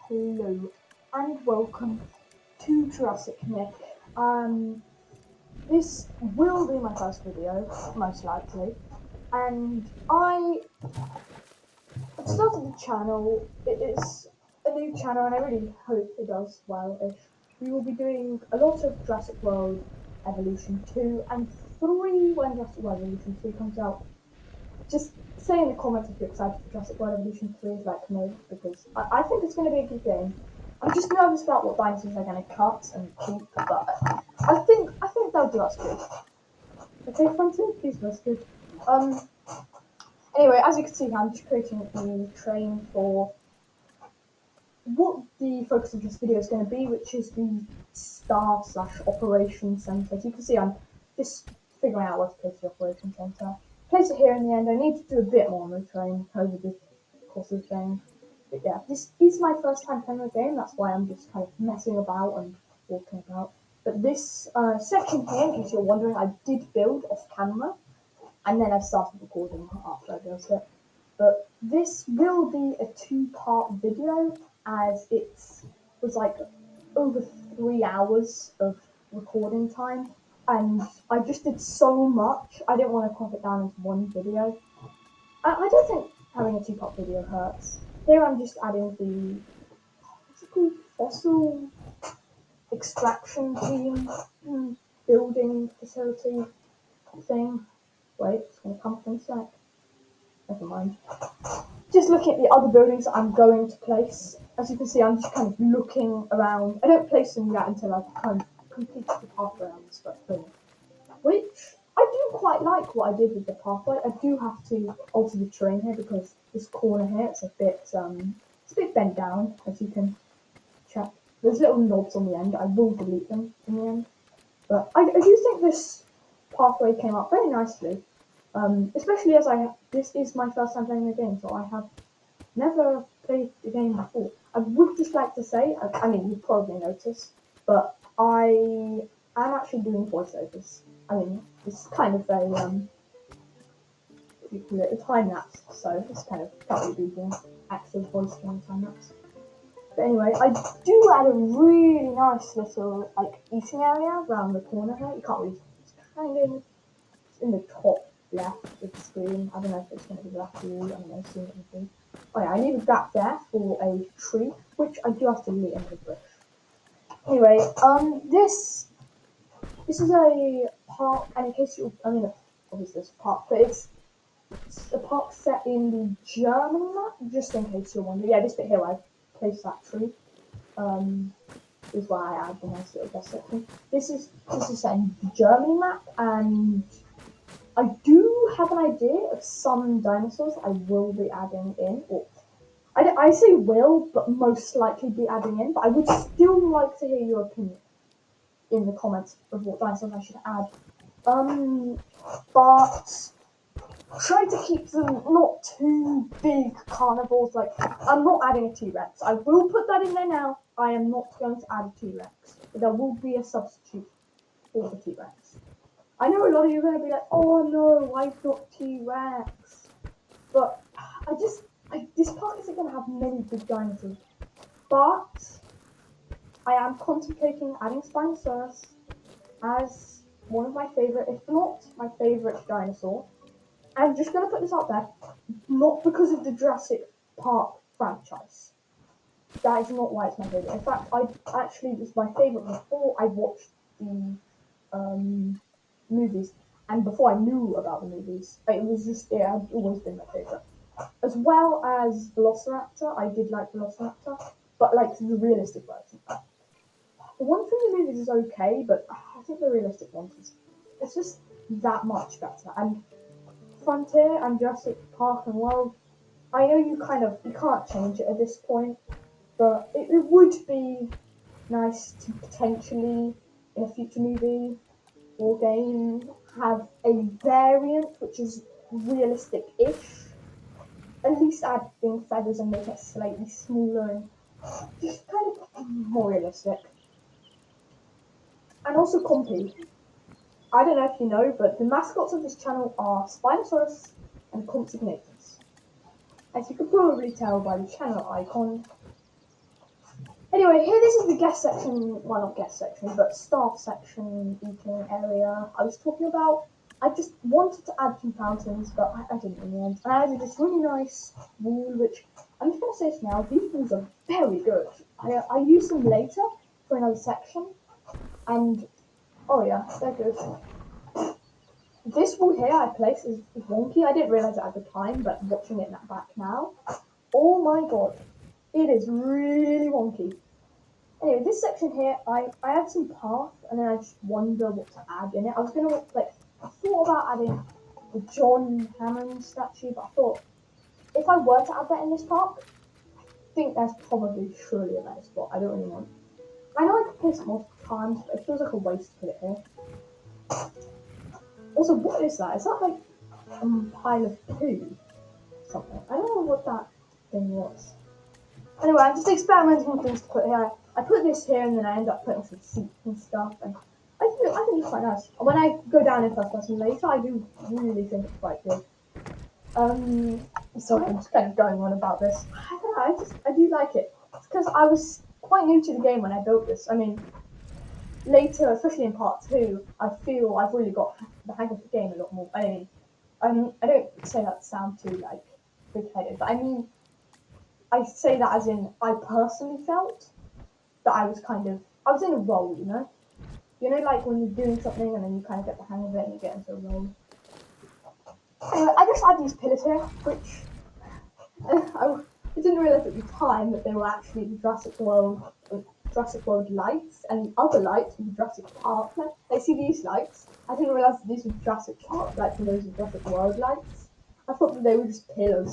Hello and welcome to Jurassic Nick. This will be my first video, most likely, and I started the channel. It is a new channel, and I really hope it does well-ish. We will be doing a lot of Jurassic World Evolution 2 and 3 when Jurassic World Evolution 3 comes out. Just say in the comments if you're excited for Jurassic World Evolution 3 like me, because I think it's going to be a good game. I'm just nervous about what dinosaurs they're going to cut and keep, but I think they'll do us good. Okay, Frontier, please do us good. Anyway, as you can see, I'm just creating the train for what the focus of this video is going to be, which is the star/operation center. As you can see, I'm just figuring out where to place the operation center. Place it here in the end. I need to do a bit more on the train over the course of the game. But yeah, this is my first time playing the game. That's why I'm just kind of messing about and walking about. But this section here, in case you're wondering, I did build off camera, and then I started recording after I built it. But this will be a two-part video, as it was like over 3 hours of recording time, and I just did so much, I didn't want to crop it down into one video. I don't think having a two-part video hurts. Here I'm just adding the, what's it called, fossil extraction team building facility thing. Wait, it's going to come up in a sec. Never mind. Just looking at the other buildings that I'm going to place. As you can see, I'm just kind of looking around. I don't place them yet until I've kind of completed the pathway on this thing. Which I do quite like what I did with the pathway. I do have to alter the terrain here because this corner here it's a bit bent down, as you can check. There's little knobs on the end. I will delete them in the end. But I do think this pathway came up very nicely. Especially as this is my first time playing the game, so I have never played the game before. I would just like to say, I mean, you probably noticed, but I am actually doing voiceovers. I mean, it's kind of a, what do you call it, a time lapse, so it's kind of can't really be doing actual voice during time lapse. But anyway, I do add a really nice little, like, eating area around the corner here. You can't really, it's kind of in the top left of the screen. I don't know if it's going to be left for you. I don't know, soon it will be. Oh yeah, I need a gap there for a tree, which I do have to delete under the bush. Anyway, this is a park, and in case you, I mean, obviously it's a park, but it's a park set in the Germany map, just in case you're wondering. Yeah, this bit here where I placed that tree, is why I add the nice little guest section. This is set in the Germany map, and I do have an idea of some dinosaurs I will be adding in, or I say will, but most likely be adding in, but I would still like to hear your opinion in the comments of what dinosaurs I should add. But try to keep them not too big carnivores. Like, I'm not adding a T-Rex. I will put that in there now. I am not going to add a T-Rex, but there will be a substitute for the T-Rex. I know a lot of you are going to be like, oh no, why not T-Rex? But this park isn't going to have many big dinosaurs. But I am contemplating adding Spinosaurus as one of my favourite, if not my favourite dinosaur. I'm just going to put this out there, not because of the Jurassic Park franchise. That is not why it's my favourite. In fact, it was my favourite before I watched the movies, and before I knew about the movies. It had always been my favourite. As well as Velociraptor, I did like Velociraptor, but like the realistic version. The one from the movies is okay, but I think the realistic one it's just that much better. And Frontier and Jurassic Park and World, I know you can't change it at this point, but it would be nice to potentially, in a future movie or game, have a variant which is realistic-ish. At least adding feathers and make it slightly smaller and just kind of more realistic. And also Compy. I don't know if you know, but the mascots of this channel are Spinosaurus and Compsognathus. As you can probably tell by the channel icon, Anyway, here this is the guest section, well not guest section, but staff section eating area I was talking about. I just wanted to add some fountains, but I didn't in the end. And I added this really nice wall, which I'm just going to say this now, these walls are very good. I use them later for another section, and oh yeah, they're good. This wall here I placed is wonky. I didn't realise it at the time, but watching it back now, oh my god, it is really wonky. Anyway, this section here, I had some path, and then I just wonder what to add in it. I was gonna I thought about adding the John Hammond statue, but I thought if I were to add that in this park, I think that's probably surely a better spot. I don't really want. I know I could place it multiple times, but it feels like a waste to put it here. Also, what is that? Is that like a pile of poo? Something. I don't know what that thing was. Anyway, I'm just experimenting with things to put here. I put this here and then I end up putting some seats and stuff, and I think it's quite nice. When I go down in first person later, I do really think it's quite good. Sorry, I'm just kind of going on about this. I don't know, I do like it. It's because I was quite new to the game when I built this. I mean, later, especially in part 2, I feel I've really got the hang of the game a lot more. I mean, I don't say that to sound too, like, big-headed, but I mean, I say that as in, I personally felt that I was in a role, you know? You know, like when you're doing something and then you kind of get the hang of it and you get into a role. Anyway, I just had these pillars here, which I didn't realise at the time that they were actually the Jurassic World lights, and the other lights were the Jurassic Park lights. They see these lights. I didn't realise that these were Jurassic Park lights and those were Jurassic World lights. I thought that they were just pillars.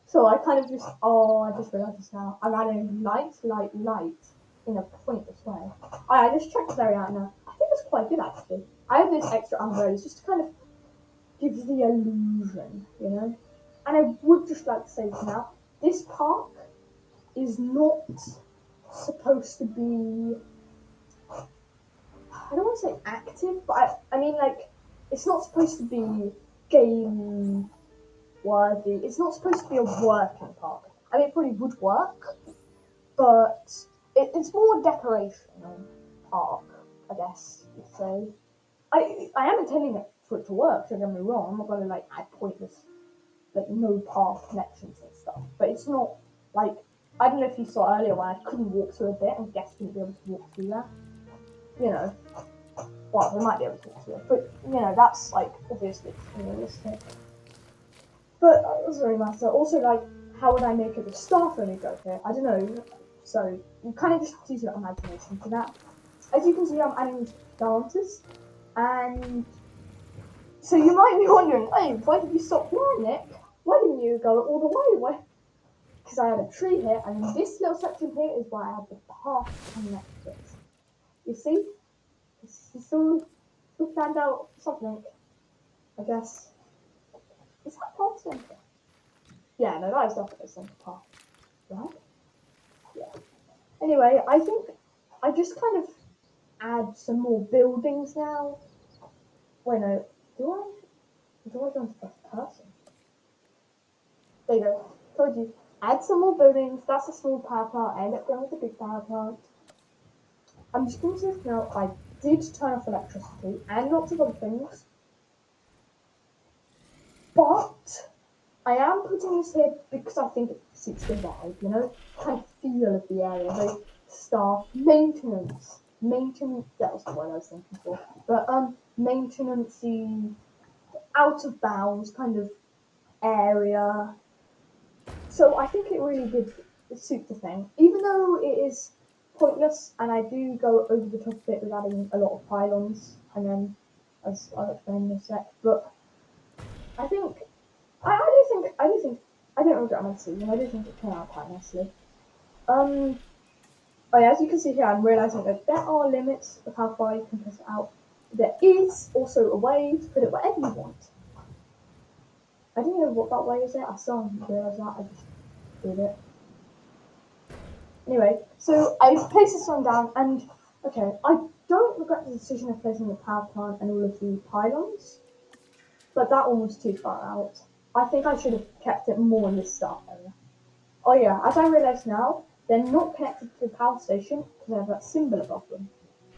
So I kind of I just realised this now. I'm adding light in a pointless way. I just checked this area out now. I think it's quite good actually. I have this extra umbrellas just to kind of give the illusion, you know? And I would just like to say this now. This park is not supposed to be, I don't want to say active, but I mean like, it's not supposed to be game worthy. It's not supposed to be a working park. I mean, it probably would work, but it's more a decorational park, I guess you'd say. I am intending it for it to work, don't get me wrong. I'm not going to like add pointless, like no path connections and stuff. But it's not like, I don't know if you saw earlier when I couldn't walk through a bit and guests wouldn't be able to walk through that. You know, well, they might be able to walk through it, but you know, that's like obviously unrealistic. But that doesn't really matter. Also, like, how would I make it the staff only go here? I don't know. So you kind of just have to use your imagination for that. As you can see, I'm adding these planters, and so you might be wondering, hey, why did you stop here, Nick? Why didn't you go all the way? Why? Because I had a tree here, and this little section here is where I had the path connected. You see? This still stand out something, I guess. Is that path center? Yeah, no, that is definitely a center path, right? Yeah. Anyway, I think I just kind of add some more buildings now. Wait, no, do I go into first person? There you go. Told you. Add some more buildings. That's a small power plant. I end up going with a big power plant. I'm just going to say now, I did turn off electricity and lots of other things. But I am putting this here because I think it suits the vibe, you know? Kind of feel of the area. The staff, maintenance. That was the word I was thinking for. But, maintenance-y, out of bounds kind of area. So I think it really did suit the thing. Even though it is pointless, and I do go over the top of it with adding a lot of pylons, and then, as I'll explain in a sec, but I think I don't regret my decision. I do think it turned out quite nicely. Oh yeah, as you can see here, I'm realising that there are limits of how far you can push it out. There is also a way to put it wherever you want. I don't know what that way is yet. I still haven't realised that. I just did it. Anyway, so I placed this one down, and okay, I don't regret the decision of placing the power plant and all of the pylons, but that one was too far out. I think I should have kept it more in the start area. Oh yeah, as I realise now, they're not connected to the power station because they have that symbol above them.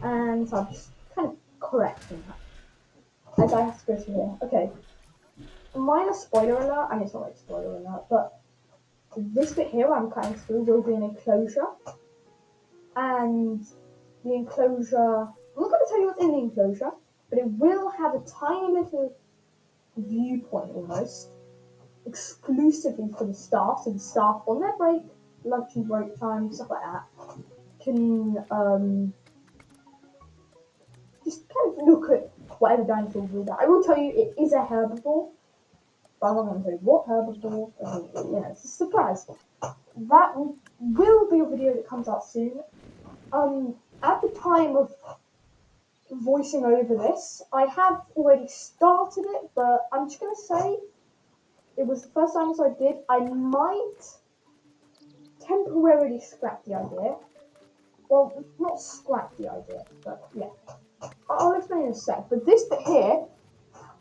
And so I'm just kind of correcting that. As I have to go through here. Okay. Minor spoiler alert, and it's not like spoiler alert, but this bit here I'm cutting through will be an enclosure. And the enclosure, I'm not going to tell you what's in the enclosure, but it will have a tiny little viewpoint almost, exclusively for the staff. So the staff on their break, lunch and break time, stuff like that, can just kind of look at whatever dinosaurs are there. I will tell you it is a herbivore, but I'm not going to tell you what herbivore. You know, it's a surprise. That will be a video that comes out soon. At the time of voicing over this, I have already started it, but I'm just going to say it was the first time I did. I might temporarily scrap the idea. Well, not scrap the idea, but yeah. I'll explain in a sec. But this bit here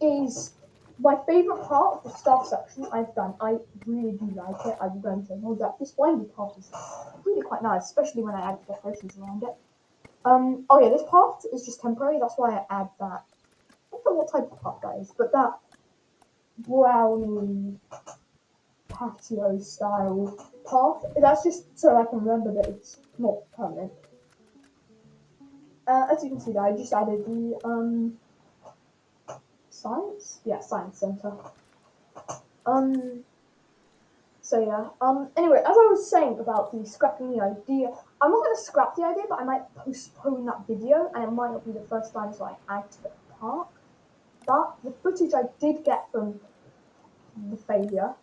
is my favourite part of the staff section I've done. I really do like it. I'm going to hold that. This windy part is really quite nice, especially when I add decorations around it. Oh yeah, this part is just temporary. That's why I add that. I don't know what type of part that is, but that brownie patio style part. That's just so I can remember that it's not permanent. As you can see, I just added the science center. So yeah. Anyway, as I was saying about the scrapping the idea, I'm not going to scrap the idea, but I might postpone that video, and it might not be the first time so I add to the park. But the footage I did get from the failure,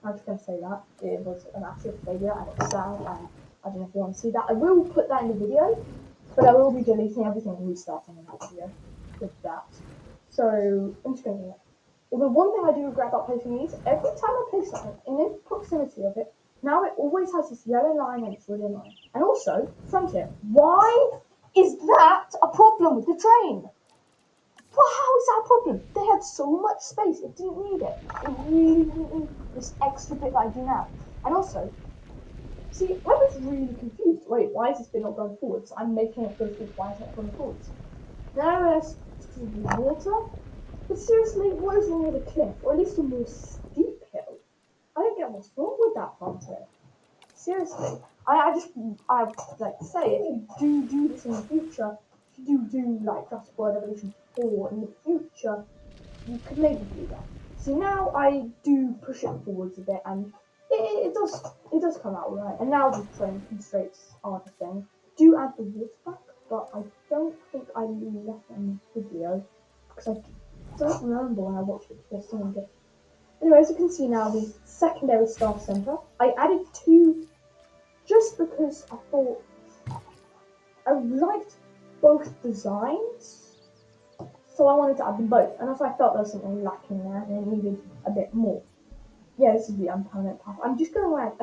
I'm just going to say that it was a massive failure, and it's sad, and I don't know if you want to see that. I will put that in the video, but I will be deleting everything and restarting in that video with that. So I'm just going to do it. Although one thing I do regret about placing these, every time I place something in the proximity of it, now it always has this yellow line and it's really annoying. And also, Frontier, why is that a problem with the train? Well, how is that a problem? They had so much space, it didn't need it. It really didn't need this extra bit that I do now. And also, see, I was really confused. Wait, why is this bit not going forwards? I'm making it go forwards, why is it not going forwards? Then I realised it's because of the water. But seriously, what is wrong with a cliff, or at least a more steep hill? I don't get what's wrong with that Frontier. Seriously, I would like to say, if you do this in the future, if you do like Jurassic World Evolution 4 in the future, you could maybe do that. See, now I do push it forwards a bit, and it does come out right. And now the train constraints are the thing. Do add the water back, but I don't think I left in the video because I don't remember when I watched it before seeing it. Anyway, as you can see now, the secondary staff centre. I added 2 just because I thought I liked both designs, so I wanted to add them both. And also I felt there was something lacking there and it needed a bit more. Yeah, this is the unpermanent path. I'm just going to add,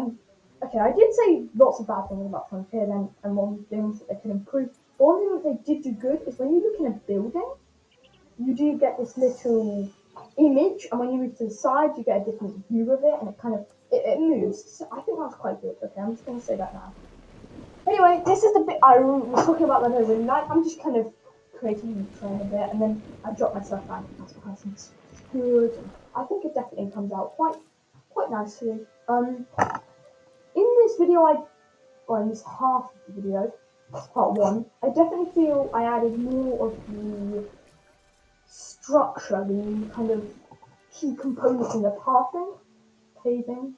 okay, I did say lots of bad things about Frontier then, and one things that they could improve. But one thing that they did do good is when you look in a building, you do get this little image, and when you move to the side, you get a different view of it, and it kind of it moves. So I think that's quite good. Okay, I'm just going to say that now. Anyway, this is the bit I was talking about that I really like. I'm just kind of creating the train a bit, and then I drop myself down because the person's good. I think it definitely comes out quite nicely. In this video, in this half of the video, it's part 1. I definitely feel I added more of the structure, the kind of key components in the paving,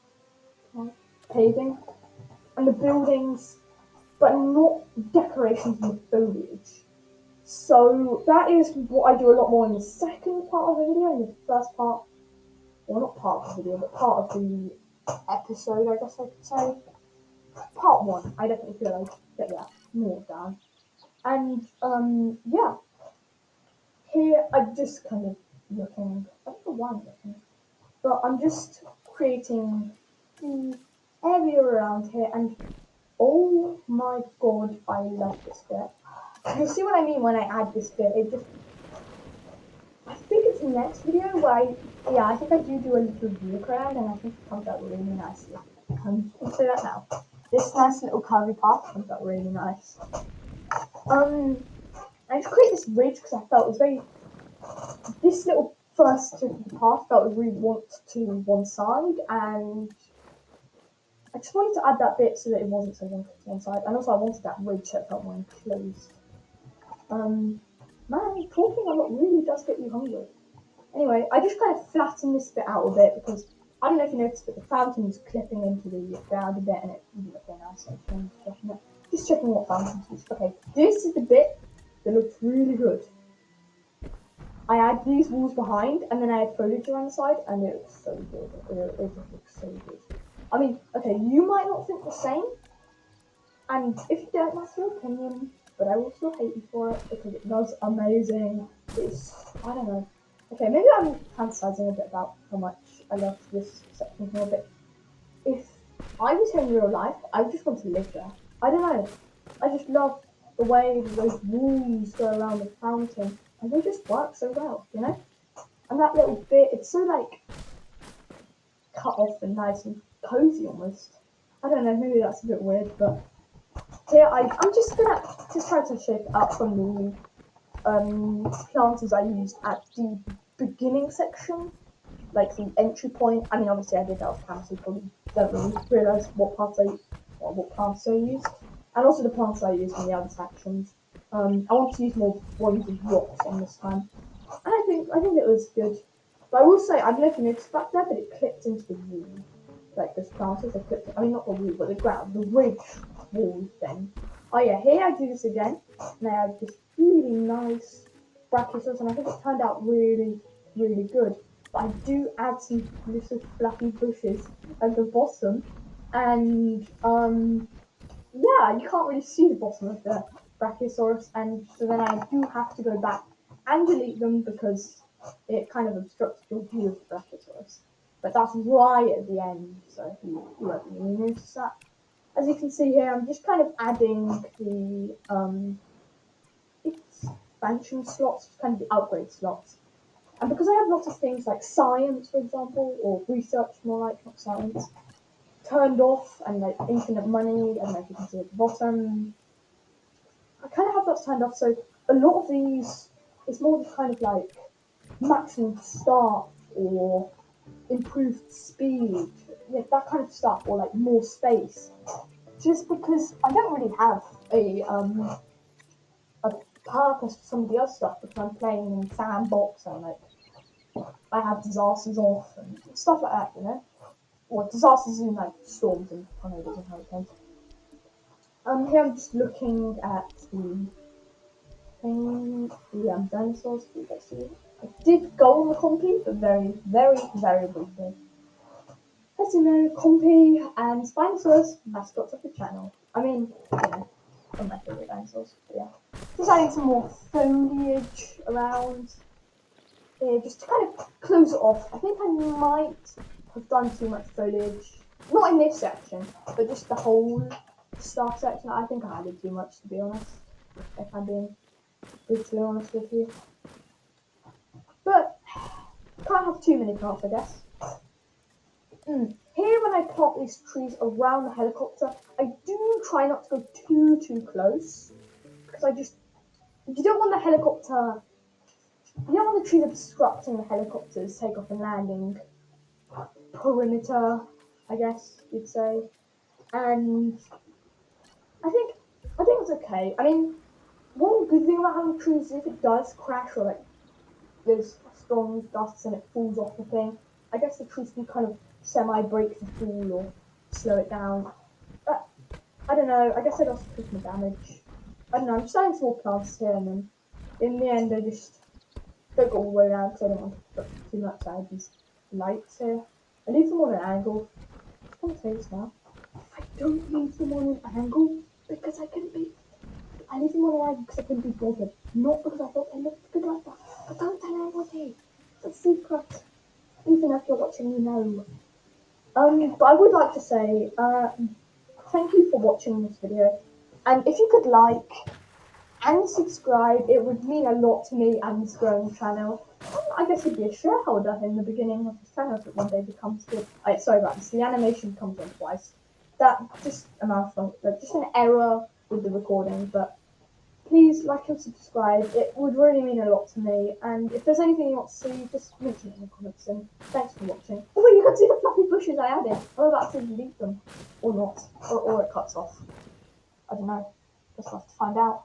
and the buildings, but not decorations and foliage. So that is what I do a lot more in the second part of the video. In the first part, well, not part of the video, but part of the episode, I guess I could say. Part 1, I definitely feel I get that more down. And yeah. Here, I'm just kind of looking, I don't know why I'm looking, but I'm just creating the area around here, and oh my god, I love this bit. You'll see what I mean when I add this bit. I think it's the next video where I think I do a little walk around, and I think it comes out really nicely. I'll say that now. this nice little curvy path. I felt really nice. I just created this ridge because I felt it was very. This little first strip of the path felt really want to one side, and I just wanted to add that bit so that it wasn't so one side, and also I wanted that ridge that felt more enclosed. Man, talking a lot really does get you hungry. Anyway, I just kind of flattened this bit out a bit because I don't know if you noticed, but the fountain was clipping into the ground a bit and it didn't look very nice. So just checking what fountains use. Okay, this is the bit that looks really good. I had these walls behind and then I had foliage around the side and it looks so good. It just looks so good. I mean, okay, you might not think the same, and if you don't, that's your opinion, but I will still hate you for it because it does amazing. It's, I don't know. Okay, maybe I'm fantasizing a bit about how much I love this section here, but if I was here in real life, I just want to live there. I don't know. I just love the way those walls go around the fountain, and they just work so well, you know? And that little bit, it's so like cut off and nice and cozy almost. I don't know, maybe that's a bit weird, but here I'm just gonna try to shape it up from the planters I used at the beginning section, like the entry point. I mean, obviously I did that off camera, so you probably don't really realise what plants I used, and also the plants I used in the other sections. I want to use more ones with rocks on this time, and I think it was good. But I will say, I don't know if you noticed back there, but it clipped into the wall. Like those planters, they clipped. I mean, not the wall, but the ground, the ridge wall thing. Oh yeah, here I do this again, and I have this really nice brachiosaurus, and I think it turned out really, really good. But I do add some little fluffy bushes at the bottom, and yeah, you can't really see the bottom of the brachiosaurus, and so then I do have to go back and delete them because it kind of obstructs your view of the brachiosaurus. But that's right at the end, so you won't really notice that. As you can see here, I'm just kind of adding the expansion slots, kind of the upgrade slots. And because I have lots of things like science, for example, or research, more like, not science, turned off, and like infinite money, I don't know if you can see at the bottom, I kind of have that turned off, so a lot of these, it's more just kind of like maximum staff or improved speed, yeah, that kind of stuff, or like more space. Just because I don't really have a purpose for some of the other stuff because I'm playing in sandbox and like I have disasters off and stuff like that, you know? Or disasters in like storms and tornadoes and hurricanes. Here I'm just looking at the thing, the dinosaurs. You guys see it? I did go on the compy, but very, very, very briefly. As you know, compy and Spinosaurus, mascots of the channel. I mean, you know, one of my favourite dinosaurs, but yeah. Just adding some more foliage around here, just to kind of close it off. I think I might have done too much foliage. Not in this section, but just the whole start section. I think I added too much, to be honest, if I'm being brutally honest with you. But, can't have too many plants, I guess. Here, when I plot these trees around the helicopter, I do try not to go too close, because you don't want the helicopter, you don't want the trees obstructing the helicopter's takeoff and landing perimeter, I guess you'd say. And I think it's okay. I mean, one good thing about having trees is if it does crash or like there's strong gusts and it falls off the thing, I guess the trees can kind of semi-break the fall or slow it down. But I don't know, I guess I got some personal damage. I don't know, I'm just adding small plants here and then in the end I just don't go all the way around because I don't want to put too much. I have these lights here. I leave them on an angle. I'm going to say this now. I don't leave them on an angle because I leave them on an angle because I couldn't be bothered. Not because I thought they looked good like that. But don't tell anybody. It's a secret. Even if you're watching, you know. But I would like to say, thank you for watching this video. And if you could like and subscribe, it would mean a lot to me and this growing channel. I guess you'd be a shareholder in the beginning of this channel if it one day becomes good. Sorry about this, the animation comes on twice. that just a malfunction, just an error with the recording. But please like and subscribe. It would really mean a lot to me. And if there's anything you want to see, just mention it in the comments. And thanks for watching. Oh, you can see the fluffy bushes I added. I'm about to delete them, or not, or it cuts off. I don't know. Just have to find out.